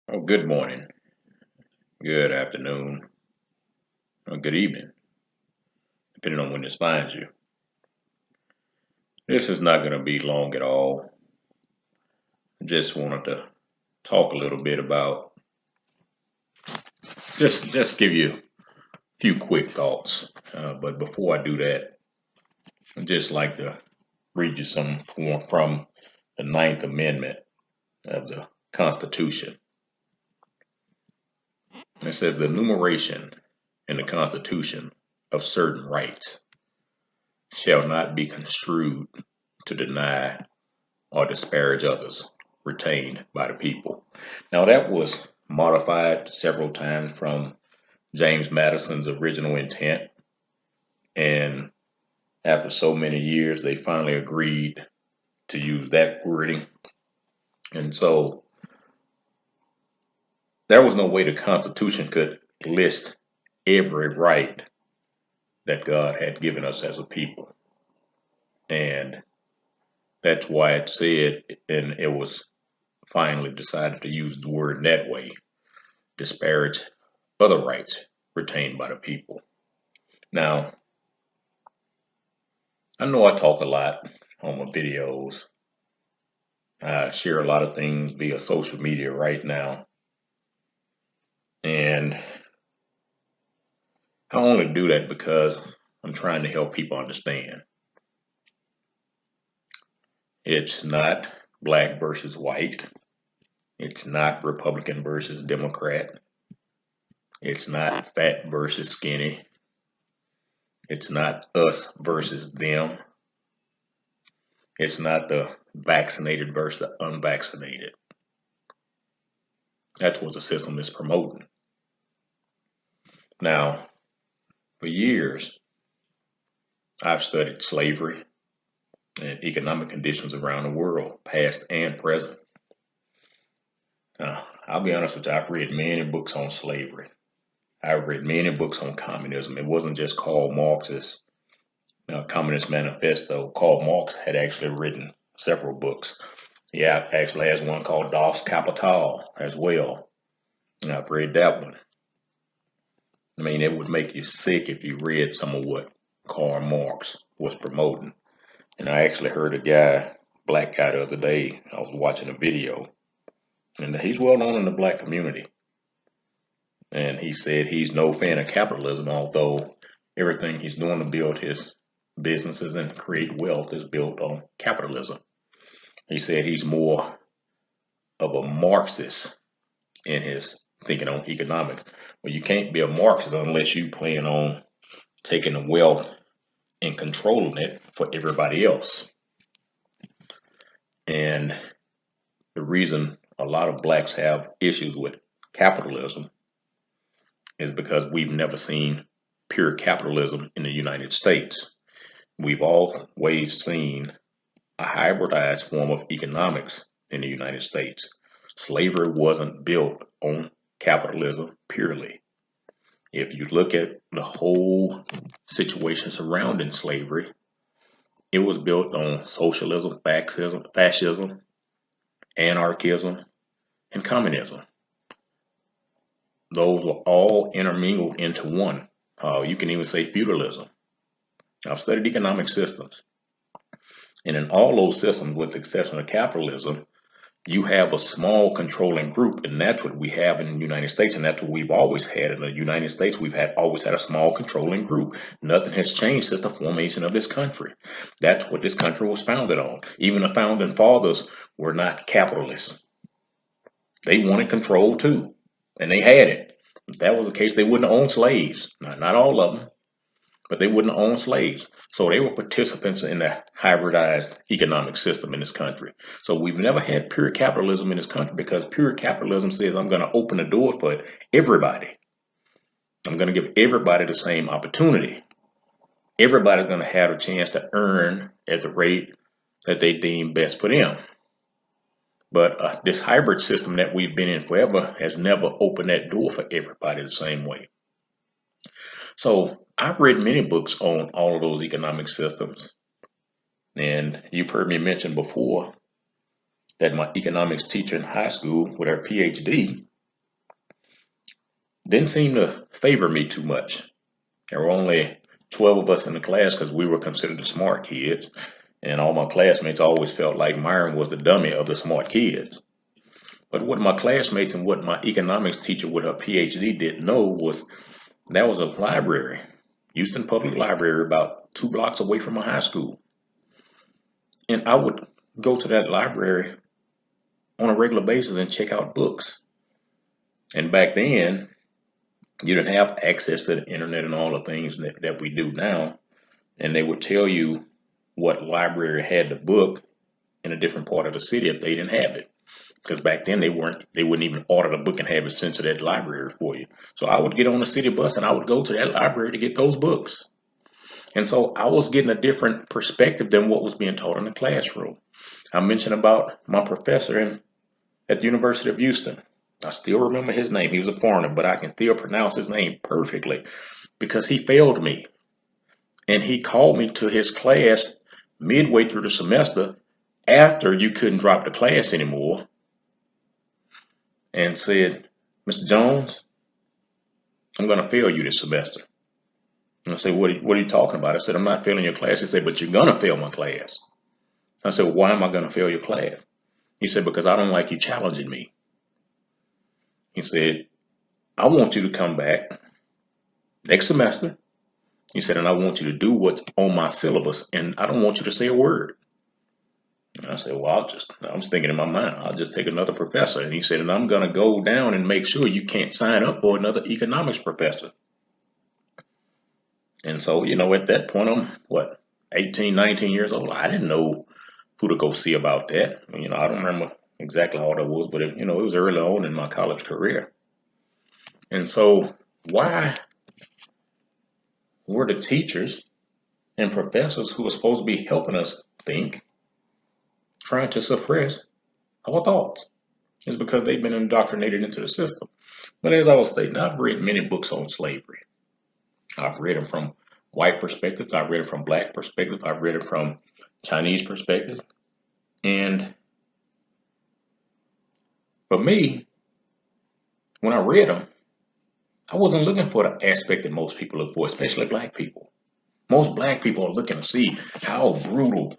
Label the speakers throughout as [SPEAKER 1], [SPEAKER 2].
[SPEAKER 1] Oh, good morning, good afternoon, or good evening, depending on when this finds you. This is not going to be long at all. I just wanted to talk a little bit about just give you a few quick thoughts. But before I do that, I'd just like to read you some from the Ninth Amendment of the Constitution. It says the enumeration in the Constitution of certain rights shall not be construed to deny or disparage others retained by the people. Now, that was modified several times from James Madison's original intent, and after so many years, they finally agreed to use that wording. And so there was no way the Constitution could list every right that God had given us as a people. And that's why it said, and it was finally decided to use the word in that way, disparage other rights retained by the people. Now, I know I talk a lot on my videos. I share a lot of things via social media right now. And I only do that because I'm trying to help people understand. It's not black versus white. It's not Republican versus Democrat. It's not fat versus skinny. It's not us versus them. It's not the vaccinated versus the unvaccinated. That's what the system is promoting. Now, for years, I've studied slavery and economic conditions around the world, past and present. Now, I'll be honest with you, I've read many books on slavery. I've read many books on communism. It wasn't just Karl Marx's Communist Manifesto. Karl Marx had actually written several books. He actually has one called Das Kapital as well. And I've read that one. I mean, it would make you sick if you read some of what Karl Marx was promoting. And I actually heard a guy, black guy, the other day. I was watching a video, and he's well known in the black community. And he said he's no fan of capitalism, although everything he's doing to build his businesses and create wealth is built on capitalism. He said he's more of a Marxist in his thinking on economics. Well, you can't be a Marxist unless you plan on taking the wealth and controlling it for everybody else. And the reason a lot of blacks have issues with capitalism is because we've never seen pure capitalism in the United States. We've always seen a hybridized form of economics in the United States. Slavery wasn't built on capitalism purely. If you look at the whole situation surrounding slavery, it was built on socialism, fascism, anarchism, and communism. Those were all intermingled into one. You can even say feudalism. I've studied economic systems. And in all those systems, with the exception of capitalism, you have a small controlling group, and that's what we have in the United States, and that's what we've always had in the United States. We've always had a small controlling group. Nothing has changed since the formation of this country. That's what this country was founded on. Even the founding fathers were not capitalists. They wanted control too, and they had it. If that was the case, they wouldn't have owned slaves. Not all of them, but they wouldn't own slaves. So they were participants in the hybridized economic system in this country. So we've never had pure capitalism in this country because pure capitalism says I'm going to open the door for everybody. I'm going to give everybody the same opportunity. Everybody's going to have a chance to earn at the rate that they deem best for them. But this hybrid system that we've been in forever has never opened that door for everybody the same way. So I've read many books on all of those economic systems. And you've heard me mention before that my economics teacher in high school with her PhD didn't seem to favor me too much. There were only 12 of us in the class because we were considered the smart kids. And all my classmates always felt like Myron was the dummy of the smart kids. But what my classmates and what my economics teacher with her PhD didn't know was that was a library, Houston Public Library, about 2 blocks away from my high school. And I would go to that library on a regular basis and check out books. And back then, you didn't have access to the internet and all the things that we do now. And they would tell you what library had the book in a different part of the city if they didn't have it. Because back then they wouldn't even order the book and have it sent to that library for you. So I would get on the city bus and I would go to that library to get those books. And so I was getting a different perspective than what was being taught in the classroom. I mentioned about my professor at the University of Houston. I still remember his name. He was a foreigner, but I can still pronounce his name perfectly because he failed me. And he called me to his class midway through the semester after you couldn't drop the class anymore and said, "Mr. Jones, I'm going to fail you this semester." And I said, what are you talking about? I said, "I'm not failing your class." He said, "But you're going to fail my class." I said, "Why am I going to fail your class?" He said, "Because I don't like you challenging me." He said, "I want you to come back next semester." He said, "And I want you to do what's on my syllabus, and I don't want you to say a word." And I said, "Well, I was thinking in my mind, I'll just take another professor." And he said, "And I'm going to go down and make sure you can't sign up for another economics professor." And so, at that point, I'm 18, 19 years old. I didn't know who to go see about that. I don't remember exactly how old I was, but it was early on in my college career. And so why were the teachers and professors who were supposed to be helping us think trying to suppress our thoughts? It's because they've been indoctrinated into the system. But as I was stating, I've read many books on slavery. I've read them from white perspectives. I've read it from black perspectives. I've read it from Chinese perspective. And for me, when I read them, I wasn't looking for the aspect that most people look for, especially black people. Most black people are looking to see how brutal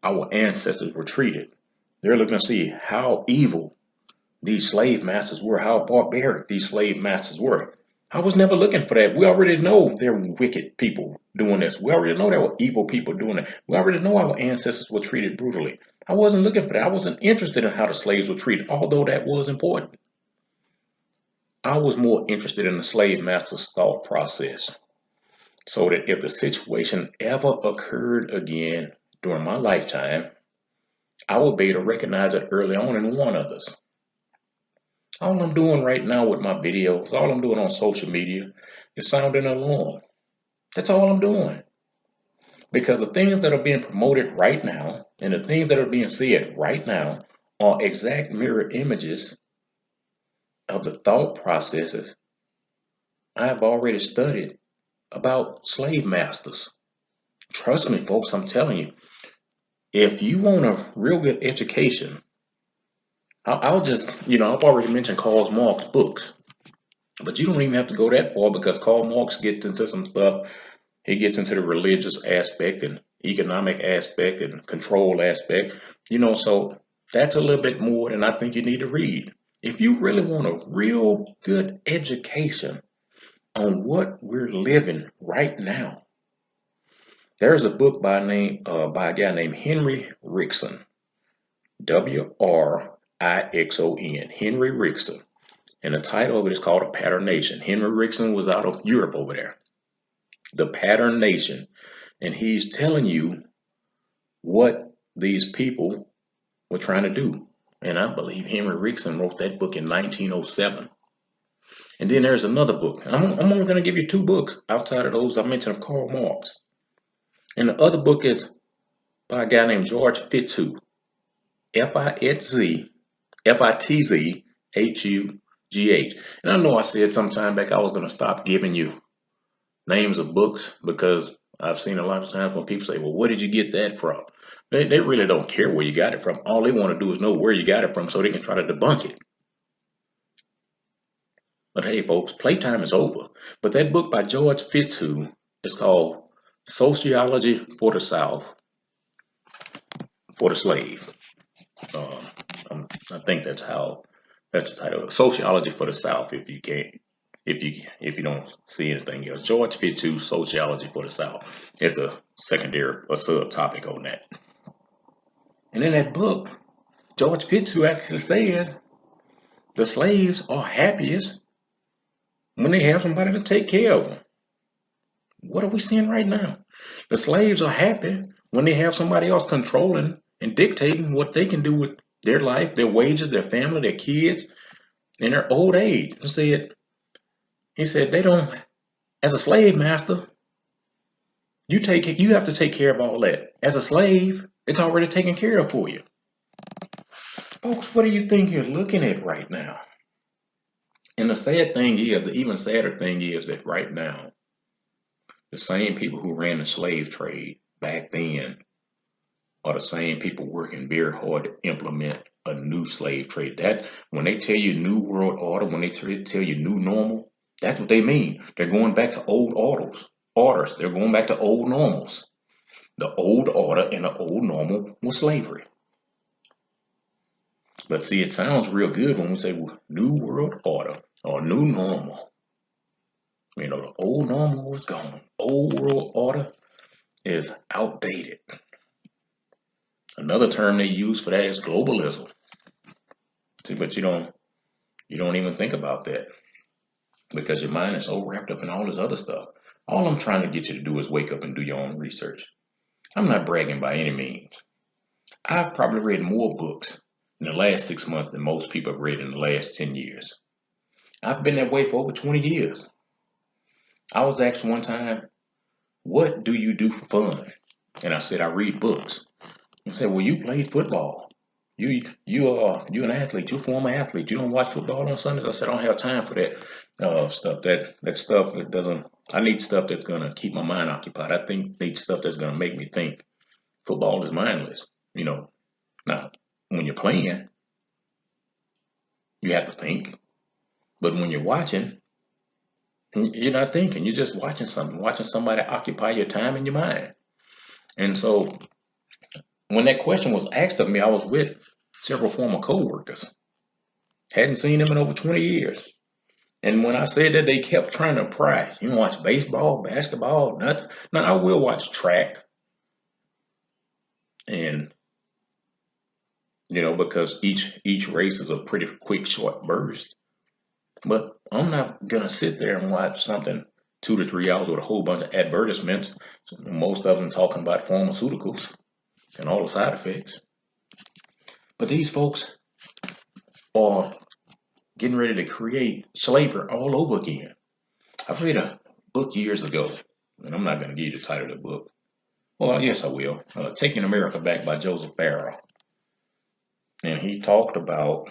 [SPEAKER 1] our ancestors were treated. They're looking to see how evil these slave masters were, how barbaric these slave masters were. I was never looking for that. We already know there were wicked people doing this. We already know there were evil people doing it. We already know our ancestors were treated brutally. I wasn't looking for that. I wasn't interested in how the slaves were treated, although that was important. I was more interested in the slave master's thought process so that if the situation ever occurred again during my lifetime, I would be able to recognize it early on and warn others. All I'm doing right now with my videos, all I'm doing on social media is sounding an alarm. That's all I'm doing. Because the things that are being promoted right now and the things that are being said right now are exact mirror images of the thought processes I've already studied about slave masters. Trust me, folks, I'm telling you, if you want a real good education, I'll just, I've already mentioned Karl Marx books, but you don't even have to go that far because Karl Marx gets into some stuff. He gets into the religious aspect and economic aspect and control aspect, so that's a little bit more than I think you need to read. If you really want a real good education on what we're living right now, there's a book by a guy named Henry Rickson, Wrixon, Henry Rickson. And the title of it is called A Pattern Nation. Henry Rickson was out of Europe over there. The Pattern Nation. And he's telling you what these people were trying to do. And I believe Henry Rickson wrote that book in 1907. And then there's another book. I'm only going to give you 2 books outside of those I mentioned of Karl Marx. And the other book is by a guy named George Fitzhugh. Fitzhughh. And I know I said some time back I was going to stop giving you names of books because I've seen a lot of times when people say, "Well, where did you get that from?" They really don't care where you got it from. All they want to do is know where you got it from so they can try to debunk it. But hey, folks, playtime is over. But that book by George Fitzhugh is called Sociology for the South, for the Slave. Um, I think that's the title. Sociology for the South. If you can't, if you don't see anything else, George Fitzhugh, Sociology for the South. It's a subtopic on that. And in that book, George Fitzhugh actually says the slaves are happiest when they have somebody to take care of them. What are we seeing right now? The slaves are happy when they have somebody else controlling and dictating what they can do with their life, their wages, their family, their kids, in their old age. He said they don't, as a slave master, you have to take care of all that. As a slave, it's already taken care of for you. Folks, what do you think you're looking at right now? And the even sadder thing is that right now, the same people who ran the slave trade back then are the same people working very hard to implement a new slave trade. That when they tell you new world order, when they tell you new normal, that's what they mean. They're going back to old orders. They're going back to old normals. The old order and the old normal was slavery. But see, it sounds real good when we say new world order or new normal. The old normal was gone. Old world order is outdated. Another term they use for that is globalism. See, but you don't even think about that because your mind is so wrapped up in all this other stuff. All I'm trying to get you to do is wake up and do your own research. I'm not bragging by any means. I've probably read more books in the last 6 months than most people have read in the last 10 years. I've been that way for over 20 years. I was asked one time, what do you do for fun? And I said, I read books. I said, well, you played football. You're an athlete. You're a former athlete. You don't watch football on Sundays. I said, I don't have time for that stuff. That stuff that doesn't. I need stuff that's gonna keep my mind occupied. Need stuff that's gonna make me think. Football is mindless. Now when you're playing, you have to think. But when you're watching, you're not thinking. You're just watching something. Watching somebody occupy your time and your mind. And so when that question was asked of me, I was with several former co-workers. Hadn't seen them in over 20 years. And when I said that, they kept trying to pry. You don't watch baseball, basketball, nothing. Now, I will watch track. And, because each race is a pretty quick, short burst. But I'm not going to sit there and watch something 2 to 3 hours with a whole bunch of advertisements. Most of them talking about pharmaceuticals and all the side effects. But these folks are getting ready to create slavery all over again. I've read a book years ago, and I'm not going to give you the title of the book. Well, yes, I will. Taking America Back by Joseph Farrell. And he talked about,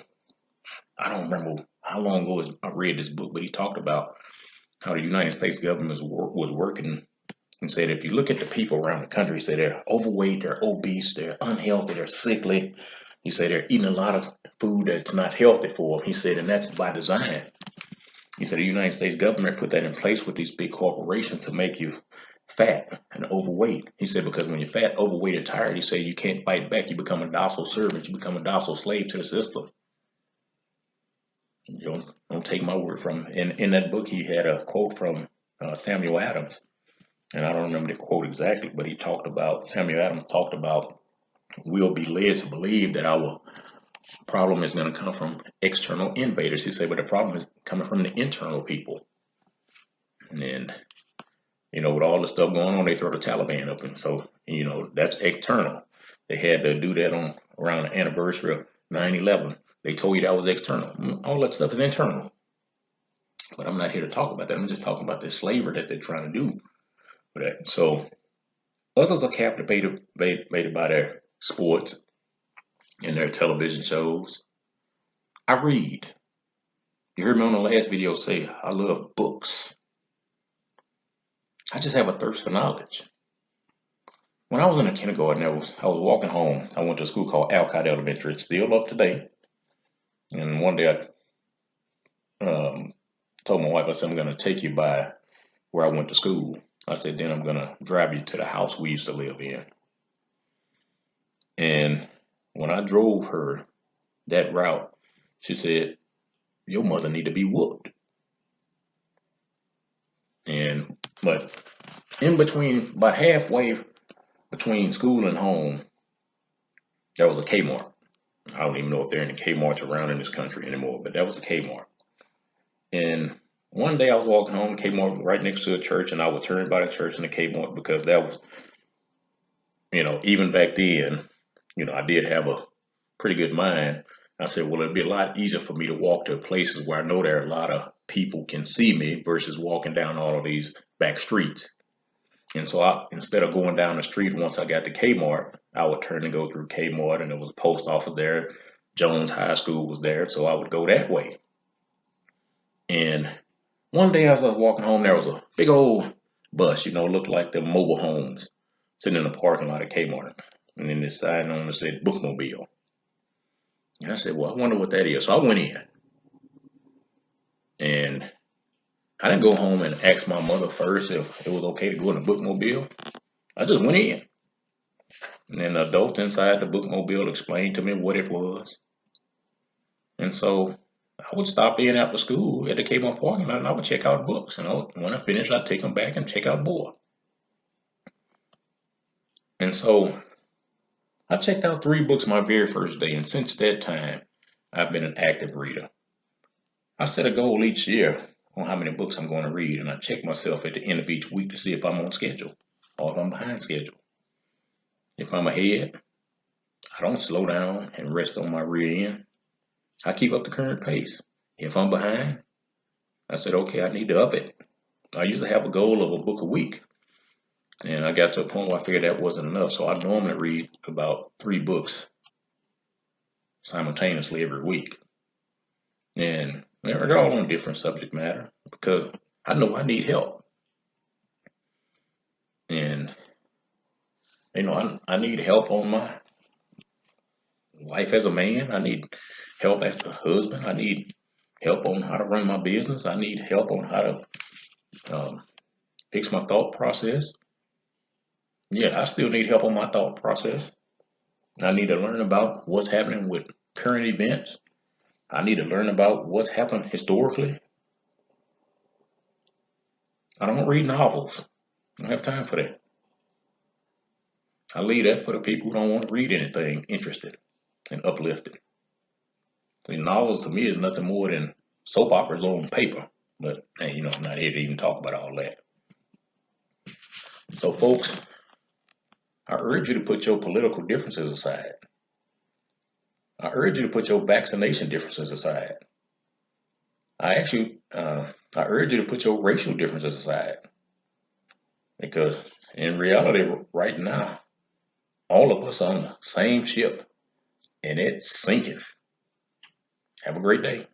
[SPEAKER 1] I don't remember how long ago I read this book, but he talked about how the United States government was working and said, if you look at the people around the country, he said they're overweight, they're obese, they're unhealthy, they're sickly. He said they're eating a lot of food that's not healthy for them. He said, and that's by design. He said the United States government put that in place with these big corporations to make you fat and overweight. He said because when you're fat, overweight, and tired, he said you can't fight back. You become a docile servant. You become a docile slave to the system. You don't take my word from him. In that book, he had a quote from Samuel Adams. And I don't remember the quote exactly, but Samuel Adams talked about, we'll be led to believe that our problem is going to come from external invaders. He said, but the problem is coming from the internal people. And, with all the stuff going on, they throw the Taliban up. And so, that's external. They had to do that around the anniversary of 9/11. They told you that was external. All that stuff is internal. But I'm not here to talk about that. I'm just talking about this slavery that they're trying to do. So others are captivated by their sports and their television shows. I read. You heard me on the last video say I love books. I just have a thirst for knowledge. When I was in the kindergarten, I was walking home. I went to a school called Alcott Elementary. It's still up today. And one day told my wife, I said, I'm going to take you by where I went to school. I said, then I'm going to drive you to the house we used to live in. And when I drove her that route, she said, your mother need to be whooped. But in between, about halfway between school and home, there was a Kmart. I don't even know if there are any Kmarts around in this country anymore, but that was a Kmart. And one day I was walking home, Kmart was right next to a church, and I would turn by the church and the Kmart because that was, even back then, I did have a pretty good mind. I said, well, it'd be a lot easier for me to walk to places where I know there are a lot of people can see me versus walking down all of these back streets. And so instead of going down the street, once I got to Kmart, I would turn and go through Kmart, and there was a post office there. Jones High School was there, so I would go that way. And one day as I was walking home, there was a big old bus, looked like the mobile homes sitting in the parking lot of Kmart. And then this sign on it said bookmobile. And I said, well, I wonder what that is. So I went in. And I didn't go home and ask my mother first if it was okay to go in the bookmobile. I just went in. And then the adults inside the bookmobile explained to me what it was. And so I would stop in after school at the Kmart parking lot and I would check out books. And when I finished, I'd take them back and check out more. And so I checked out 3 books my very first day. And since that time, I've been an active reader. I set a goal each year on how many books I'm going to read. And I check myself at the end of each week to see if I'm on schedule or if I'm behind schedule. If I'm ahead, I don't slow down and rest on my rear end. I keep up the current pace. If I'm behind, I said, okay, I need to up it. I usually have a goal of a book a week. And I got to a point where I figured that wasn't enough. So I normally read about 3 books simultaneously every week. And they're all on different subject matter because I know I need help. And, I need help on my life as a man. I need help as a husband. I need help on how to run my business. I need help on how to fix my thought process. Yeah, I still need help on my thought process. I need to learn about what's happening with current events. I need to learn about what's happened historically. I don't read novels. I don't have time for that. I leave that for the people who don't want to read anything interesting and uplifting. See, novels to me is nothing more than soap operas on paper. But, hey, I'm not here to even talk about all that. So, folks, I urge you to put your political differences aside. I urge you to put your vaccination differences aside. I urge you to put your racial differences aside. Because in reality, right now, all of us on the same ship and it's sinking. Have a great day.